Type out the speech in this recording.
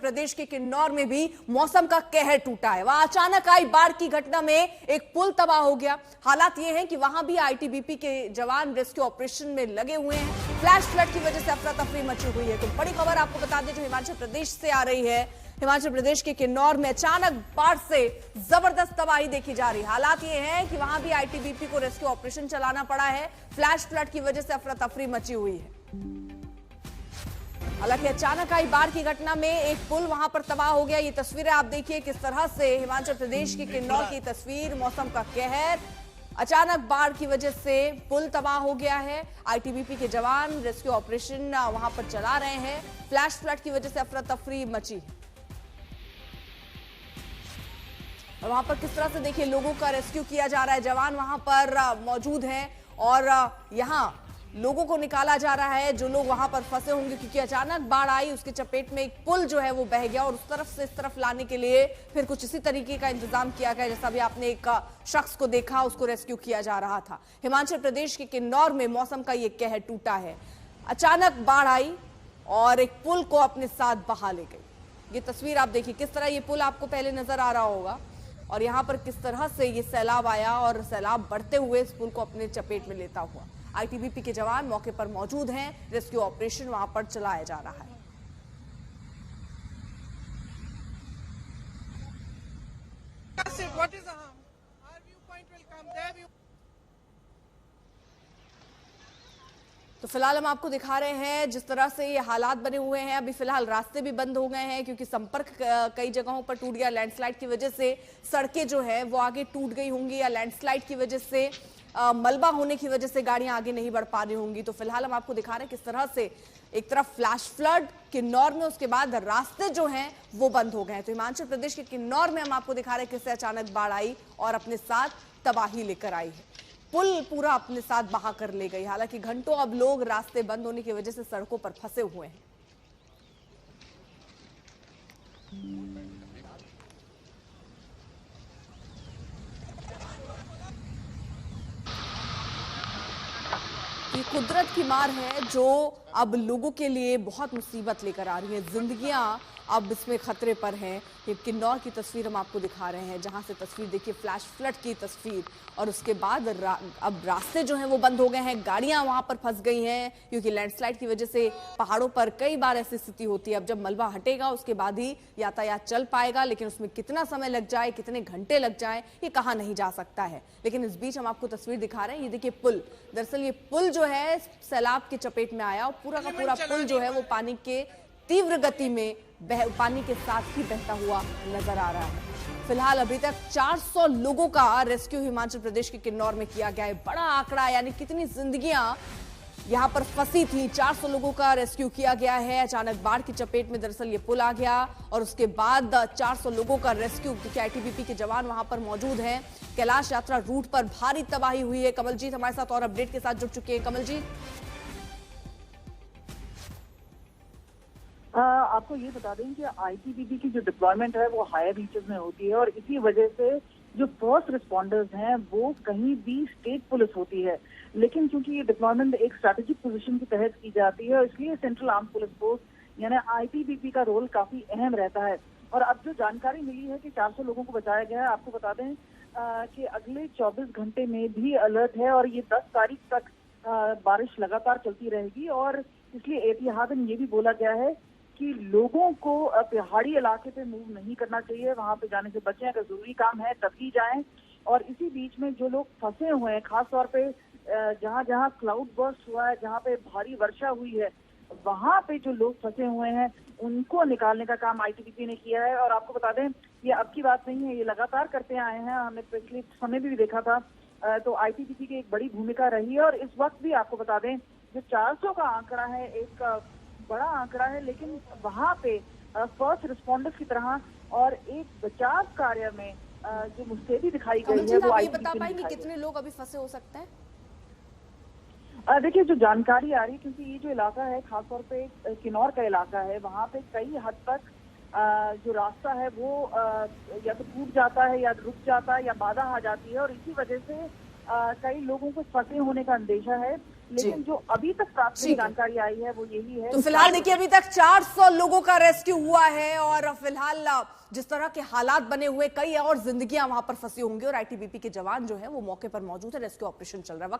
प्रदेश के किन्नौर में भी मौसम का कहर टूटा है। वहां अचानक आई बाढ़ की घटना में एक पुल तबाह हो गया। हालात ये हैं कि वहां भी आईटीबीपी के जवान रेस्क्यू ऑपरेशन में लगे हुए हैं। फ्लैश फ्लड की वजह से अफरा तफरी मची हुई है। तो बड़ी खबर आपको बता दें जो हिमाचल प्रदेश से आ रही है। हिमाचल प्रदेश के किन्नौर में अचानक बाढ़ से जबरदस्त तबाही देखी जा रही है। हालात ये हैं कि वहां भी आईटीबीपी को रेस्क्यू ऑपरेशन चलाना पड़ा है। फ्लैश फ्लड की वजह से अफरा तफरी मची हुई है। हालांकि अचानक आई बाढ़ की घटना में एक पुल वहां पर तबाह हो गया। ये तस्वीरें आप देखिए किस तरह से हिमाचल प्रदेश के किन्नौर की तस्वीर, मौसम का कहर। अचानक बाढ़ की वजह से पुल तबाह हो गया है। आईटीबीपी के जवान रेस्क्यू ऑपरेशन वहां पर चला रहे हैं। फ्लैश फ्लड की वजह से अफरा तफरी मची और वहां पर किस तरह से देखिए लोगों का रेस्क्यू किया जा रहा है। जवान वहां पर मौजूद हैं और यहां लोगों को निकाला जा रहा है जो लोग वहां पर फंसे होंगे, क्योंकि अचानक बाढ़ आई, उसके चपेट में एक पुल जो है वो बह गया और उस तरफ से इस तरफ लाने के लिए फिर कुछ इसी तरीके का इंतजाम किया गया। जैसा भी आपने एक शख्स को देखा, उसको रेस्क्यू किया जा रहा था। हिमाचल प्रदेश के किन्नौर में मौसम का ये कहर टूटा है। अचानक बाढ़ आई और एक पुल को अपने साथ बहा ले गई। ये तस्वीर आप देखिए किस तरह, ये पुल आपको पहले नजर आ रहा होगा और यहाँ पर किस तरह से ये सैलाब आया और सैलाब बढ़ते हुए इस पुल को अपने चपेट में लेता हुआ। आईटीबीपी के जवान मौके पर मौजूद हैं। रेस्क्यू ऑपरेशन वहां पर चलाया जा रहा है। तो फिलहाल हम आपको दिखा रहे हैं जिस तरह से ये हालात बने हुए हैं। अभी फिलहाल रास्ते भी बंद हो गए हैं क्योंकि संपर्क कई जगहों पर टूट गया। लैंडस्लाइड की वजह से सड़कें जो है वो आगे टूट गई होंगी या लैंडस्लाइड की वजह से मलबा होने की वजह से गाड़ियां आगे नहीं बढ़ पा रही होंगी। तो फिलहाल हम आपको दिखा रहे हैं किस तरह से एक तरफ फ्लैश फ्लड किन्नौर में, उसके बाद रास्ते जो हैं वो बंद हो गए हैं। तो हिमाचल प्रदेश के किन्नौर में हम आपको दिखा रहे हैं किससे अचानक बाढ़ आई और अपने साथ तबाही लेकर आई है। पुल पूरा अपने साथ बहा कर ले गई। हालांकि घंटों अब लोग रास्ते बंद होने की वजह से सड़कों पर फंसे हुए हैं। ये कुदरत की मार है जो अब लोगों के लिए बहुत मुसीबत लेकर आ रही है। जिंदगियां अब इसमें खतरे पर हैं। ये किन्नौर की तस्वीर हम आपको दिखा रहे हैं जहां से तस्वीर देखिए फ्लैश फ्लड की तस्वीर और उसके बाद अब रास्ते जो हैं वो बंद हो गए हैं। गाड़ियां वहां पर फंस गई हैं क्योंकि लैंडस्लाइड की वजह से पहाड़ों पर कई बार ऐसी स्थिति होती है। अब जब मलबा हटेगा उसके बाद ही यातायात चल पाएगा, लेकिन उसमें कितना समय लग जाए, कितने घंटे लग जाए, ये कहा नहीं जा सकता है। लेकिन इस बीच हम आपको तस्वीर दिखा रहे हैं। ये देखिए पुल, दरअसल ये पुल जो है सैलाब की चपेट में आया और पूरा का पूरा पुल जो है वो पानी के तीव्र गति में पानी के साथ ही बहता हुआ नजर आ रहा है। फिलहाल अभी तक 400 लोगों का रेस्क्यू हिमाचल प्रदेश के किन्नौर में किया गया है। बड़ा आंकड़ा, यानी कितनी जिंदगियां यहां पर फंसी थी। 400 लोगों का रेस्क्यू किया गया है। अचानक बाढ़ की चपेट में दरअसल ये पुल आ गया और उसके बाद 400 लोगों का रेस्क्यू, क्योंकि आईटीबीपी के जवान वहां पर मौजूद हैं। कैलाश यात्रा रूट पर भारी तबाही हुई है। कमलजीत हमारे साथ और अपडेट के साथ जुड़ चुके हैं। कमलजीत, आपको ये बता दें कि आईटीबीपी की जो डिप्लॉयमेंट है वो हायर रीचेस में होती है और इसी वजह से जो फर्स्ट रिस्पॉन्डर्स हैं वो कहीं भी स्टेट पुलिस होती है। लेकिन क्योंकि ये डिप्लॉयमेंट एक स्ट्रैटेजिक पोजीशन के तहत की जाती है, इसलिए सेंट्रल आर्म पुलिस फोर्स यानी आईटीबीपी का रोल काफी अहम रहता है। और अब जो जानकारी मिली है कि 400 लोगों को बचाया गया है, आपको बता दें कि अगले 24 घंटे में भी अलर्ट है और ये 10 तारीख तक बारिश लगातार चलती रहेगी। और इसलिए एहतियातन ये भी बोला गया है कि लोगों को पहाड़ी इलाके पे मूव नहीं करना चाहिए, वहां पे जाने से बचें। अगर जरूरी काम है तभी जाएं। और इसी बीच में जो लोग फंसे हुए हैं, खासतौर पे जहां जहां क्लाउड बर्स्ट हुआ है, जहां पे भारी वर्षा हुई है, वहां पे जो लोग फंसे हुए हैं उनको निकालने का काम आईटीबीपी ने किया है। और आपको बता दें ये अब की बात नहीं है, ये लगातार करते आए हैं। हमने पिछले समय भी देखा था। तो आईटीबीपी की एक बड़ी भूमिका रही है। और इस वक्त भी आपको बता दें जो 400 का आंकड़ा है एक बड़ा आंकड़ा है, लेकिन वहां पे फर्स्ट रिस्पॉन्डर्स की तरह और एक बचाव कार्य में जो मुस्तैदी दिखाई गई है वो आईटीबीपी बता पाएंगे कितने लोग अभी फंसे हो सकते हैं? देखिए जो जानकारी आ रही है, क्योंकि ये जो इलाका है खासतौर पे किन्नौर का इलाका है, वहाँ पे कई हद तक जो रास्ता है वो या तो टूट जाता है या रुक जाता है या बाधा आ जाती है और इसी वजह से कई लोगों को फंसे होने का अंदेशा है। लेकिन जो अभी तक प्राप्त जानकारी आई है वो यही है। तो फिलहाल देखिए अभी तक 400 लोगों का रेस्क्यू हुआ है और फिलहाल जिस तरह के हालात बने हुए, कई और जिंदगियां वहां पर फंसी होंगी और आईटीबीपी के जवान जो है वो मौके पर मौजूद है, रेस्क्यू ऑपरेशन चल रहा है।